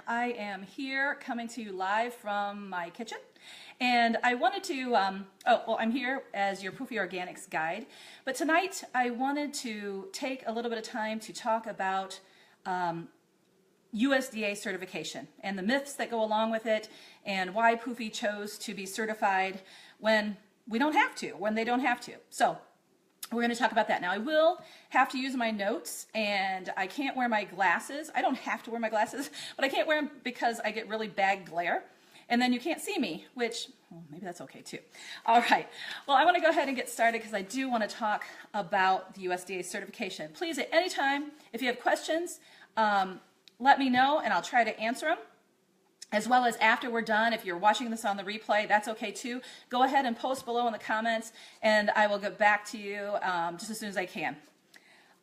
I am here coming to you live from my kitchen, and I wanted to, I'm here as your Poofy Organics guide, but tonight I wanted to take a little bit of time to talk about USDA certification and the myths that go along with it, and why Poofy chose to be certified when we don't have to, when they don't have to. So we're going to talk about that. Now I will have to use my notes, and I can't wear my glasses. I don't have to wear my glasses, but I can't wear them because I get really bad glare, and then you can't see me, which, well, maybe that's okay too. All right, well, I want to go ahead and get started because I do want to talk about the USDA certification. Please, at any time, if you have questions, let me know and I'll try to answer them. As well as after we're done, if you're watching this on the replay, that's okay too. Go ahead and post below in the comments, and I will get back to you just as soon as I can.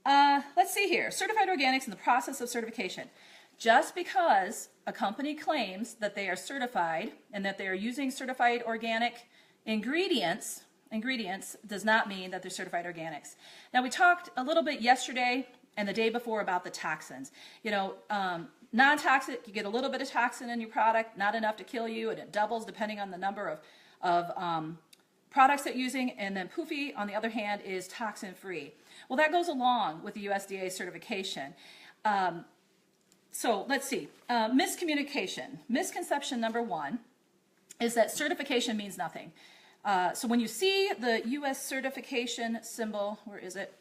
Let's see here. Certified organics in the process of certification. Just because a company claims that they are certified and that they are using certified organic ingredients does not mean that they're certified organics. Now, we talked a little bit yesterday and the day before about the toxins. You know, non-toxic, you get a little bit of toxin in your product, not enough to kill you, and it doubles depending on the number of products that you're using. And then Poofy, on the other hand, is toxin-free. Well, that goes along with the USDA certification. So let's see. Miscommunication. Misconception number one is that certification means nothing. So when you see the US certification symbol, where is it?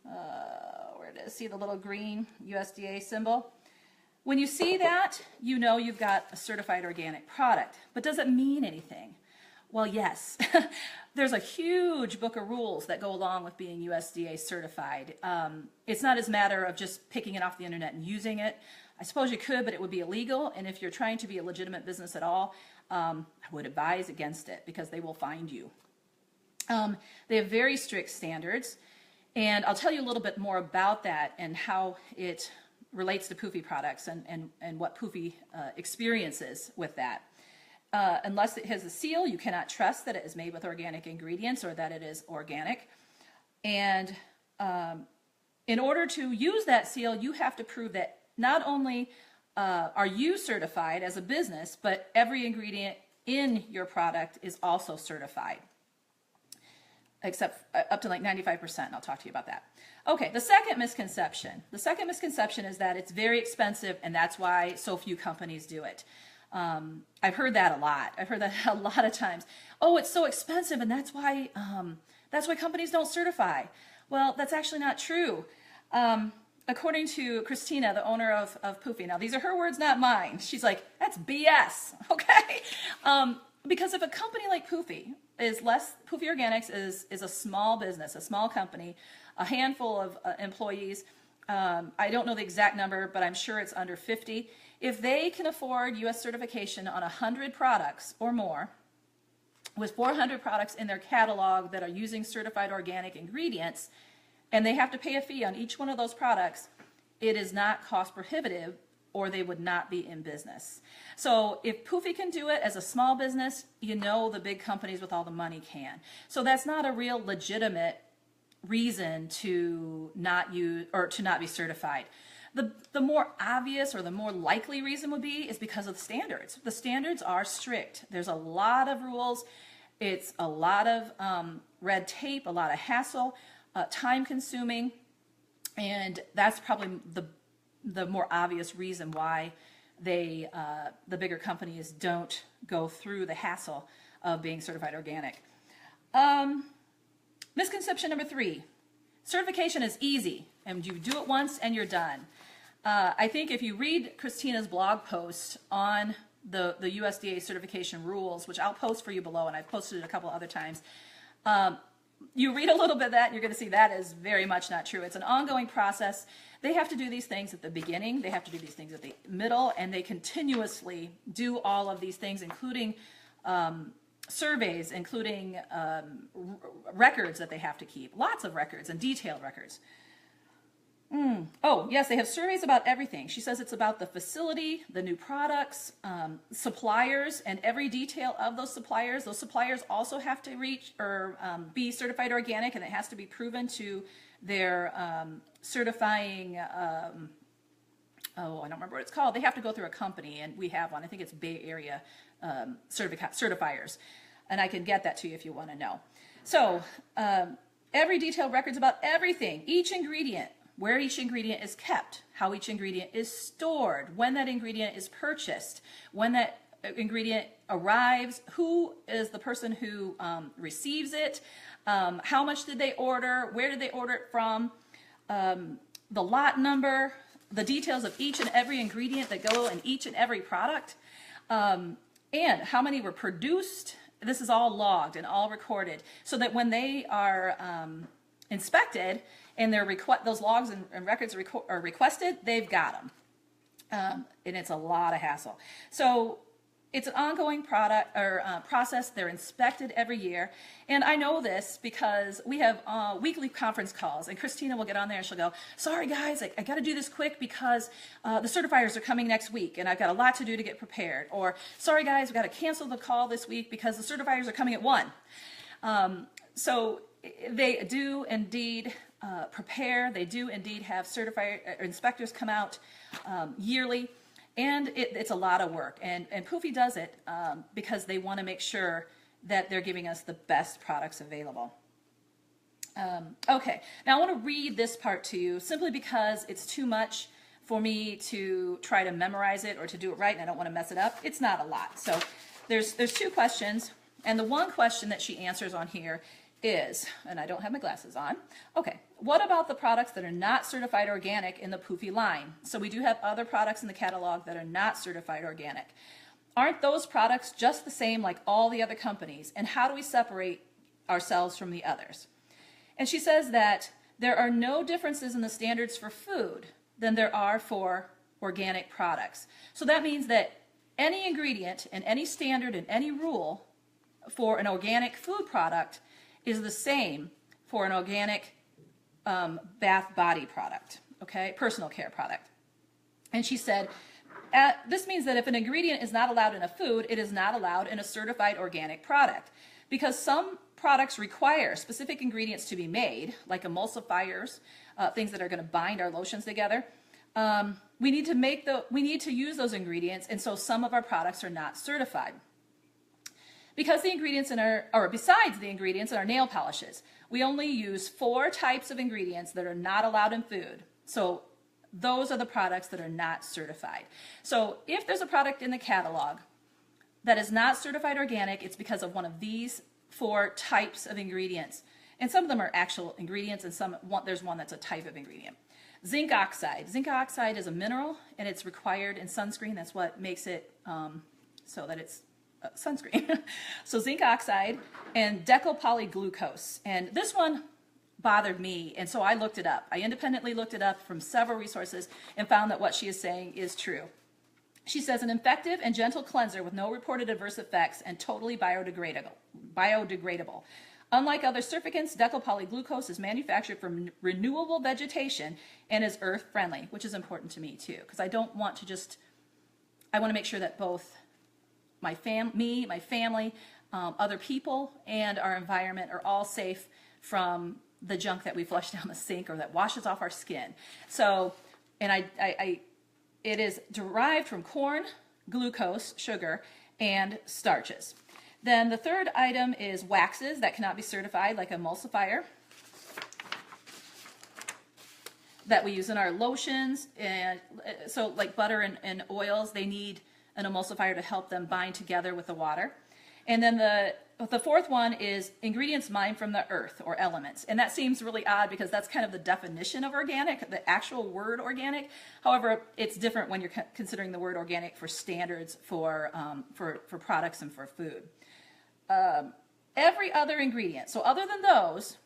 Where it is? See the little green USDA symbol? When you see that, you know you've got a certified organic product. But does it mean anything? Well, yes. There's a huge book of rules that go along with being USDA certified. It's not as a matter of just picking it off the internet and using it. I suppose you could, but it would be illegal. And if you're trying to be a legitimate business at all, I would advise against it because they will find you. They have very strict standards. And I'll tell you a little bit more about that and how it relates to Poofy products and what Poofy experiences with that. Unless it has a seal, you cannot trust that it is made with organic ingredients or that it is organic. And in order to use that seal, you have to prove that not only are you certified as a business, but every ingredient in your product is also certified, except up to like 95%, and I'll talk to you about that. Okay, the second misconception. The second misconception is that it's very expensive, and that's why so few companies do it. I've heard that a lot. I've heard that a lot of times. Oh, it's so expensive, and that's why companies don't certify. Well, that's actually not true. According to Christina, the owner of Poofy, now these are her words, not mine. She's like, that's BS, okay? Because if a company like Poofy Poofy Organics is a small business, a small company, a handful of employees. I don't know the exact number, but I'm sure it's under 50. If they can afford US certification on 100 products or more, with 400 products in their catalog that are using certified organic ingredients, and they have to pay a fee on each one of those products, it is not cost prohibitive, or they would not be in business. So if Poofy can do it as a small business, you know the big companies with all the money can. So that's not a real legitimate reason to not use or to not be certified. The more obvious or the more likely reason would be is because of the standards. The standards are strict. There's a lot of rules. It's a lot of red tape, a lot of hassle, time consuming, and that's probably the more obvious reason why the bigger companies don't go through the hassle of being certified organic. Misconception number 3, certification is easy and you do it once and you're done. I think if you read Christina's blog post on the USDA certification rules, which I'll post for you below, and I've posted it a couple other times, you read a little bit of that and you're going to see that is very much not true. It's an ongoing process. They have to do these things at the beginning, they have to do these things at the middle, and they continuously do all of these things, including surveys, including records that they have to keep, lots of records and detailed records. Oh, yes, they have surveys about everything. She says it's about the facility, the new products, suppliers, and every detail of those suppliers. Those suppliers also have to reach or be certified organic, and it has to be proven to their certifying oh, I don't remember what it's called. They have to go through a company, and we have one. I think it's Bay Area certifiers. And I can get that to you if you want to know. So every detailed record's about everything, each ingredient, where each ingredient is kept, how each ingredient is stored, when that ingredient is purchased, when that ingredient arrives, who is the person who receives it, how much did they order, where did they order it from, the lot number, the details of each and every ingredient that go in each and every product, and how many were produced. This is all logged and all recorded so that when they are inspected and those logs and records are requested, they've got them. And it's a lot of hassle. So it's an ongoing process. They're inspected every year. And I know this because we have weekly conference calls, and Christina will get on there and she'll go, sorry guys, I got to do this quick because the certifiers are coming next week and I've got a lot to do to get prepared. Or sorry guys, we've got to cancel the call this week because the certifiers are coming at 1. So they do indeed prepare. They do indeed have inspectors come out yearly. And it's a lot of work, and Poofy does it because they want to make sure that they're giving us the best products available. Okay, now I want to read this part to you simply because it's too much for me to try to memorize it or to do it right, and I don't want to mess it up. It's not a lot. So there's 2 questions, and the one question that she answers on here is, and I don't have my glasses on, okay, what about the products that are not certified organic in the Poofy line? So we do have other products in the catalog that are not certified organic. Aren't those products just the same like all the other companies? And how do we separate ourselves from the others? And she says that there are no differences in the standards for food than there are for organic products. So that means that any ingredient and any standard and any rule for an organic food product is the same for an organic bath body product, okay, personal care product. And she said, this means that if an ingredient is not allowed in a food, it is not allowed in a certified organic product. Because some products require specific ingredients to be made, like emulsifiers, things that are going to bind our lotions together. We need to use those ingredients, and so some of our products are not certified. Because the ingredients besides the ingredients in our nail polishes, we only use 4 types of ingredients that are not allowed in food. So those are the products that are not certified. So if there's a product in the catalog that is not certified organic, it's because of one of these 4 types of ingredients. And some of them are actual ingredients, and there's one that's a type of ingredient. Zinc oxide. Zinc oxide is a mineral, and it's required in sunscreen. That's what makes it so that it's sunscreen. So zinc oxide and decylpolyglucose. And this one bothered me, and so I looked it up. I independently looked it up from several resources and found that what she is saying is true. She says an effective and gentle cleanser with no reported adverse effects and totally biodegradable. Unlike other surfactants, decylpolyglucose is manufactured from renewable vegetation and is earth friendly, which is important to me too, because I want to make sure that both my family, other people, and our environment are all safe from the junk that we flush down the sink or that washes off our skin. So, and it is derived from corn, glucose, sugar, and starches. Then the third item is waxes that cannot be certified, like emulsifier, that we use in our lotions. And so like butter and oils, they need an emulsifier to help them bind together with the water. And then the fourth one is ingredients mined from the earth or elements. And that seems really odd because that's kind of the definition of organic, the actual word organic. However, it's different when you're considering the word organic for standards for products and for food. Every other ingredient, so other than those,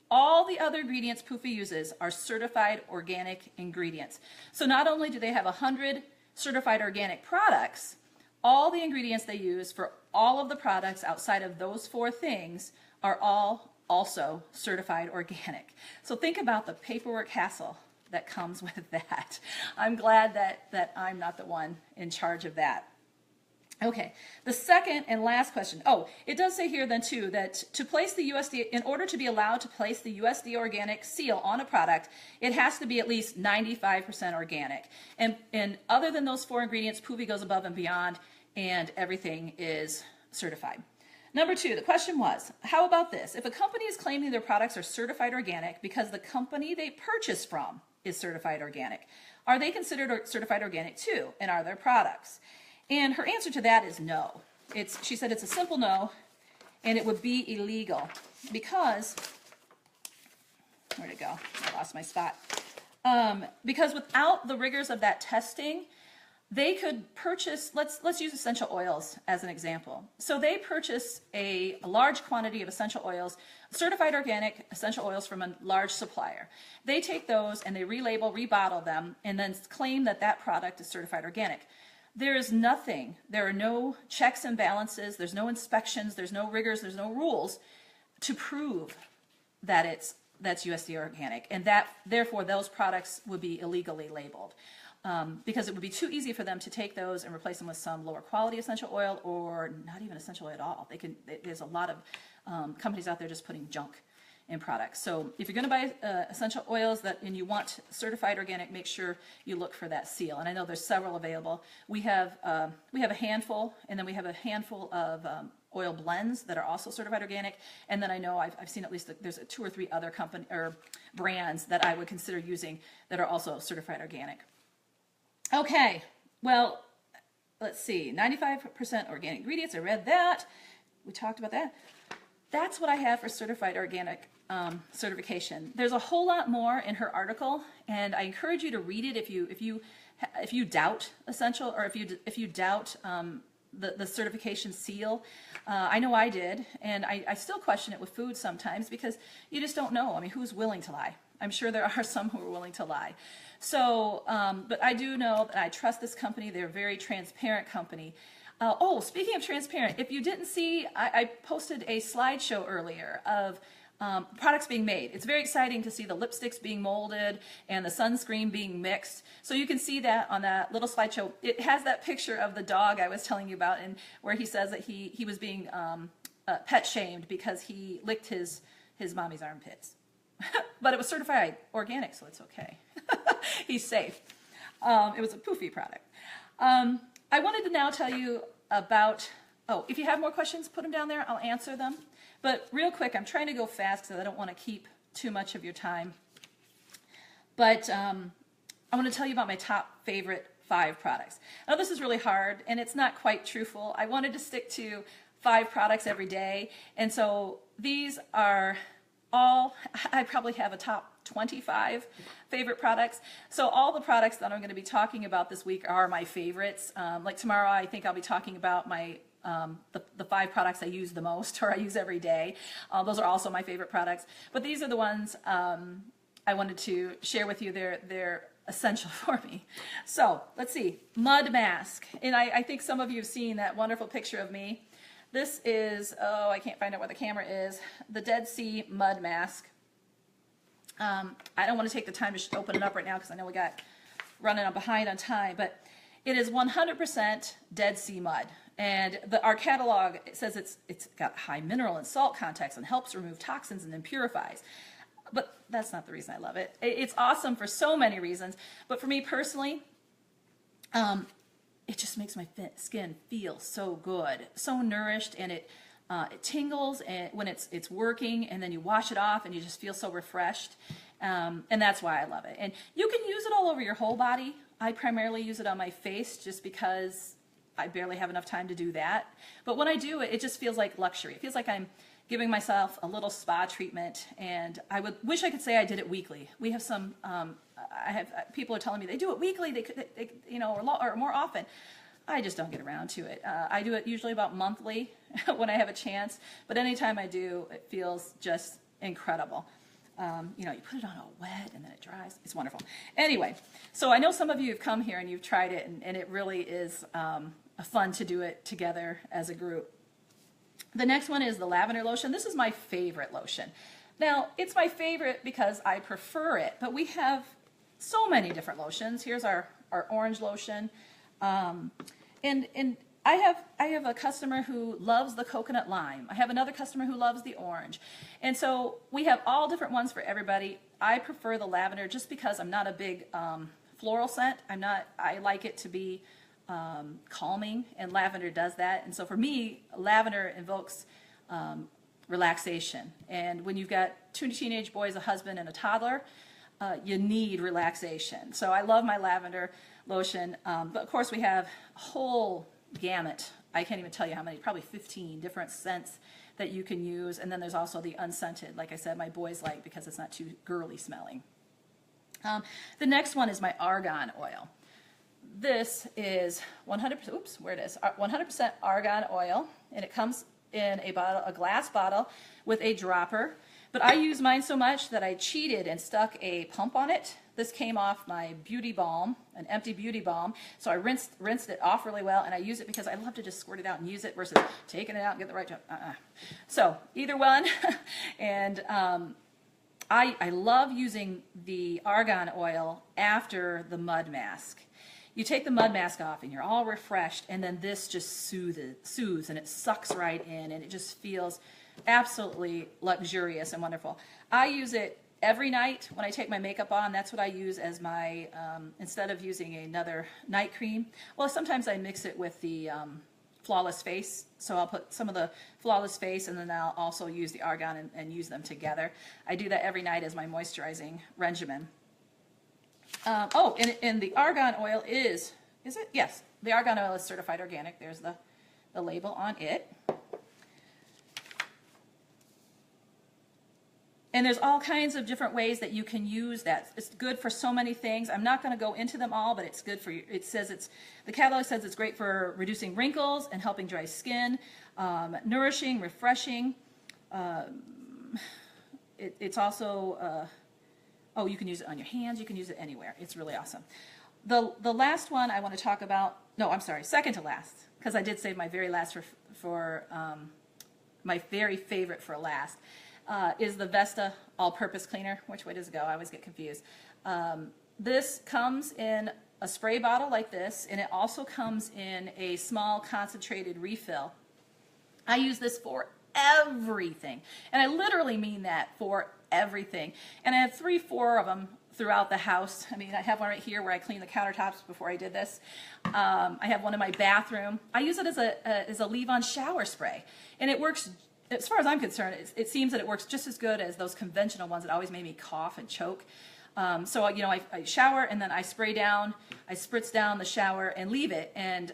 all the other ingredients Poofy uses are certified organic ingredients. So not only do they have 100 certified organic products, all the ingredients they use for all of the products outside of those 4 things are all also certified organic. So think about the paperwork hassle that comes with that. I'm glad that I'm not the one in charge of that. Okay, the second and last question. Oh, it does say here then too that to place the USDA, in order to be allowed to place the USDA organic seal on a product, it has to be at least 95% organic. And other than those 4 ingredients, Poofy goes above and beyond, and everything is certified. Number 2, the question was, how about this? If a company is claiming their products are certified organic because the company they purchase from is certified organic, are they considered certified organic too? And are their products? And her answer to that is no. She said it's a simple no, and it would be illegal because, where'd it go? I lost my spot. Because without the rigors of that testing, they could purchase, let's use essential oils as an example. So they purchase a large quantity of essential oils, certified organic essential oils from a large supplier. They take those and they relabel, rebottle them, and then claim that that product is certified organic. There is nothing, there are no checks and balances, there's no inspections, there's no rigors, there's no rules to prove that that's USDA organic, and that therefore those products would be illegally labeled. Because it would be too easy for them to take those and replace them with some lower quality essential oil or not even essential oil at all. There's a lot of companies out there just putting junk in products. So if you're going to buy essential oils and you want certified organic, make sure you look for that seal. And I know there's several available. We have a handful, and then we have a handful of oil blends that are also certified organic. And then I know I've seen at least there's 2 or 3 other company or brands that I would consider using that are also certified organic. Okay, well, let's see, 95% organic ingredients, I read that. We talked about that. That's what I have for certified organic certification. There's a whole lot more in her article, and I encourage you to read it if you doubt essential, or if you doubt the certification seal. I know I did, and I still question it with food sometimes because you just don't know. I mean, who's willing to lie? I'm sure there are some who are willing to lie. So, but I do know that I trust this company. They're a very transparent company. Oh, speaking of transparent, if you didn't see, I posted a slideshow earlier of products being made. It's very exciting to see the lipsticks being molded and the sunscreen being mixed. So you can see that on that little slideshow. It has that picture of the dog I was telling you about, and where he says that he was being pet shamed because he licked his mommy's armpits. But it was certified organic, so it's okay. He's safe. It was a Poofy product. I wanted to now tell you about, if you have more questions, put them down there. I'll answer them. But real quick, I'm trying to go fast because I don't want to keep too much of your time. But I want to tell you about my top favorite 5 products. Now, this is really hard, and it's not quite truthful. I wanted to stick to 5 products every day. And so these are all, I probably have a top 25 favorite products. So all the products that I'm going to be talking about this week are my favorites. Like tomorrow, I think I'll be talking about my the 5 products I use the most, or I use every day. Those are also my favorite products. But these are the ones I wanted to share with you. They're essential for me. So let's see, mud mask. And I think some of you have seen that wonderful picture of me. This is, I can't find out where the camera is, the Dead Sea mud mask. I don't want to take the time to open it up right now because I know we got running behind on time, but it is 100% Dead Sea mud. And our catalog, it says it's got high mineral and salt contents and helps remove toxins and then purifies. But that's not the reason I love it. It's awesome for so many reasons, but for me personally, it just makes my skin feel so good, so nourished, and it tingles when it's working, and then you wash it off and you just feel so refreshed, and that's why I love it. And you can use it all over your whole body. I primarily use it on my face just because I barely have enough time to do that. But when I do it, it just feels like luxury. It feels like I'm giving myself a little spa treatment, and I would wish I could say I did it weekly. We have some, people are telling me they do it weekly, they or more often. I just don't get around to it. I do it usually about monthly when I have a chance, but anytime I do, it feels just incredible. You put it on all wet and then it dries. It's wonderful. Anyway, so I know some of you have come here and you've tried it, and it really is fun to do it together as a group. The next one is the lavender lotion. This is my favorite lotion. Now, it's my favorite because I prefer it, but we have so many different lotions. Here's our orange lotion. And I have a customer who loves the coconut lime. I have another customer who loves the orange. And so we have all different ones for everybody. I prefer the lavender just because I'm not a big floral scent. I like it to be calming, and lavender does that. And so for me, lavender invokes relaxation. And when you've got 2 teenage boys, a husband, and a toddler, you need relaxation. So I love my lavender lotion. But of course we have a whole gamut. I can't even tell you how many, probably 15 different scents that you can use. And then there's also the unscented, like I said, my boys like because it's not too girly smelling. The next one is my argan oil. This is 100%, oops, where it is, 100% argan oil, and it comes in a glass bottle with a dropper. But I use mine so much that I cheated and stuck a pump on it. This came off my beauty balm, an empty beauty balm. So I rinsed it off really well, and I use it because I love to just squirt it out and use it versus taking it out and get the right job. So either one. And I love using the argan oil after the mud mask. You take the mud mask off and you're all refreshed, and then this just soothes and it sucks right in, and it just feels absolutely luxurious and wonderful. I use it every night when I take my makeup on. That's what I use as my, instead of using another night cream. Well, sometimes I mix it with the Flawless Face. So I'll put some of the Flawless Face, and then I'll also use the argan and use them together. I do that every night as my moisturizing regimen. And the argan oil is it? Yes, the argan oil is certified organic. There's the label on it. And there's all kinds of different ways that you can use that. It's good for so many things. I'm not going to go into them all, but it's good for you. It says the catalog says it's great for reducing wrinkles and helping dry skin, nourishing, refreshing. It's also, you can use it on your hands. You can use it anywhere. It's really awesome. The last one I want to talk about, no, I'm sorry, second to last, because I did save my very last for my very favorite for last. Is the Vesta all-purpose cleaner. Which way does it go? I always get confused. This comes in a spray bottle like this, and it also comes in a small concentrated refill. I use this for everything, and I literally mean that, for everything. And I have 3-4 of them throughout the house. I mean, I have one right here where I clean the countertops before I did this. I have one in my bathroom. I use it as a leave-on shower spray, and it works. As far as I'm concerned, it seems that it works just as good as those conventional ones that always made me cough and choke. So, you know, I shower and then I spritz down the shower and leave it. And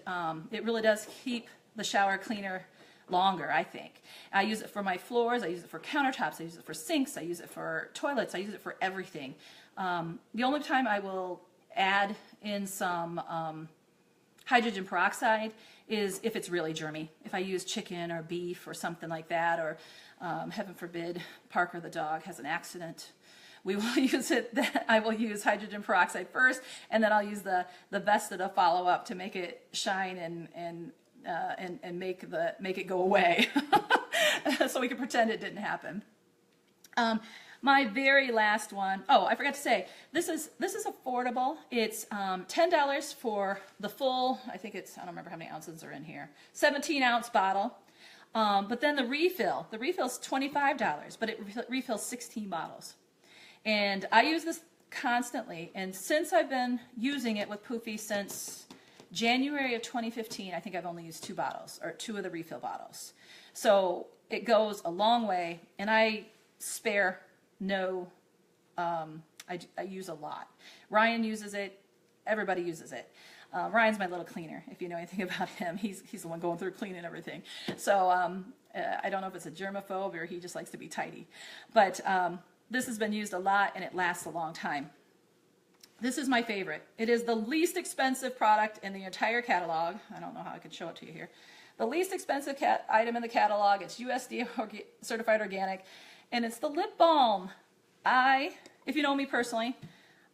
it really does keep the shower cleaner longer, I think. I use it for my floors. I use it for countertops. I use it for sinks. I use it for toilets. I use it for everything. The only time I will add in some hydrogen peroxide is if it's really germy. If I use chicken or beef or something like that, or heaven forbid, Parker the dog has an accident, we will use it. I will use hydrogen peroxide first, and then I'll use the Vesta to follow up to make it shine and make it go away, so we can pretend it didn't happen. My very last one, I forgot to say, this is affordable. It's $10 for the full, I don't remember how many ounces are in here, 17-ounce bottle. But then the refill's $25, but it refills 16 bottles. And I use this constantly, and since I've been using it with Poofy since January of 2015, I think I've only used 2 bottles, or 2 of the refill bottles. So it goes a long way, and I spare no, I use a lot. Ryan uses it. Everybody uses it. Ryan's my little cleaner. If you know anything about him, he's the one going through cleaning everything. So I don't know if it's a germaphobe or he just likes to be tidy. But this has been used a lot, and it lasts a long time. This is my favorite. It is the least expensive product in the entire catalog. I don't know how I could show it to you here. The least expensive item in the catalog. It's USDA certified organic. And it's the lip balm. If you know me personally,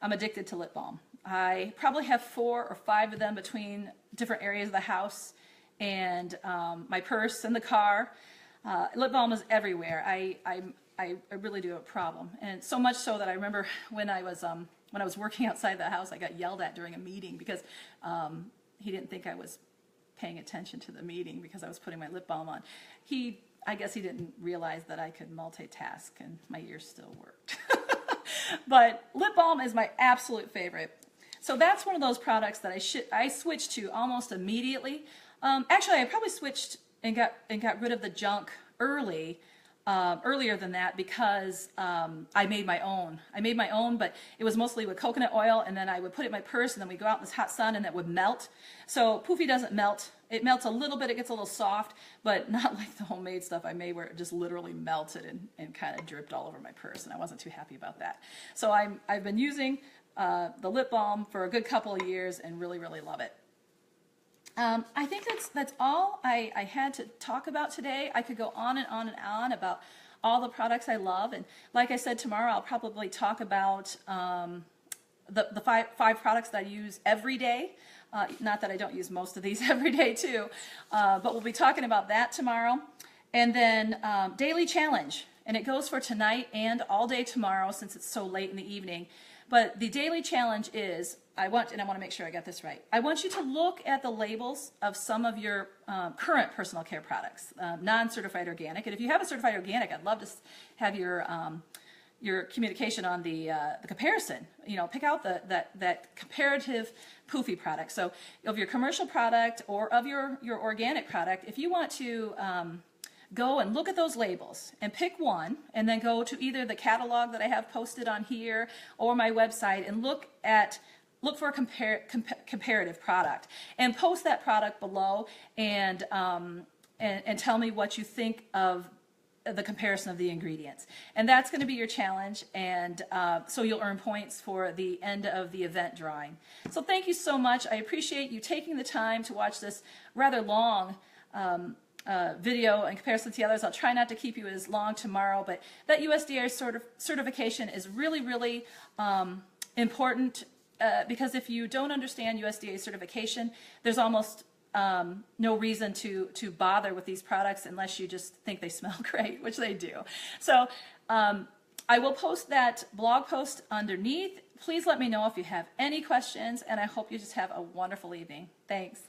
I'm addicted to lip balm. I probably have 4 or 5 of them between different areas of the house and my purse and the car. Lip balm is everywhere. I really do have a problem, and so much so that I remember when I was working outside the house, I got yelled at during a meeting because he didn't think I was paying attention to the meeting because I was putting my lip balm on. I guess he didn't realize that I could multitask and my ears still worked. But lip balm is my absolute favorite. So that's one of those products that I switched to almost immediately. Actually, I probably switched and got rid of the junk earlier than that because I made my own. I made my own, but it was mostly with coconut oil, and then I would put it in my purse, and then we'd go out in this hot sun, and that would melt. So Poofy doesn't melt. It melts a little bit, it gets a little soft, but not like the homemade stuff I made where it just literally melted and kind of dripped all over my purse, and I wasn't too happy about that. So I've been using the lip balm for a good couple of years and really, really love it. I think that's all I had to talk about today. I could go on and on and on about all the products I love, and like I said, tomorrow I'll probably talk about the five products that I use every day. Not that I don't use most of these every day too, but we'll be talking about that tomorrow. And then daily challenge, and it goes for tonight and all day tomorrow since it's so late in the evening. But the daily challenge is, I want to make sure I got this right. I want you to look at the labels of some of your current personal care products, non-certified organic. And if you have a certified organic, I'd love to have your communication on the comparison. You know, pick out that comparative Poofy product. So of your commercial product or of your organic product, if you want to go and look at those labels and pick one, and then go to either the catalog that I have posted on here or my website and look for a comparative product, and post that product below, and tell me what you think of the comparison of the ingredients. And that's going to be your challenge, and so you'll earn points for the end of the event drawing. So thank you so much. I appreciate you taking the time to watch this rather long video in comparison to the others. I'll try not to keep you as long tomorrow, but that USDA certification is really, really important, because if you don't understand USDA certification, there's almost no reason to bother with these products unless you just think they smell great, which they do. So I will post that blog post underneath. Please let me know if you have any questions, and I hope you just have a wonderful evening. Thanks.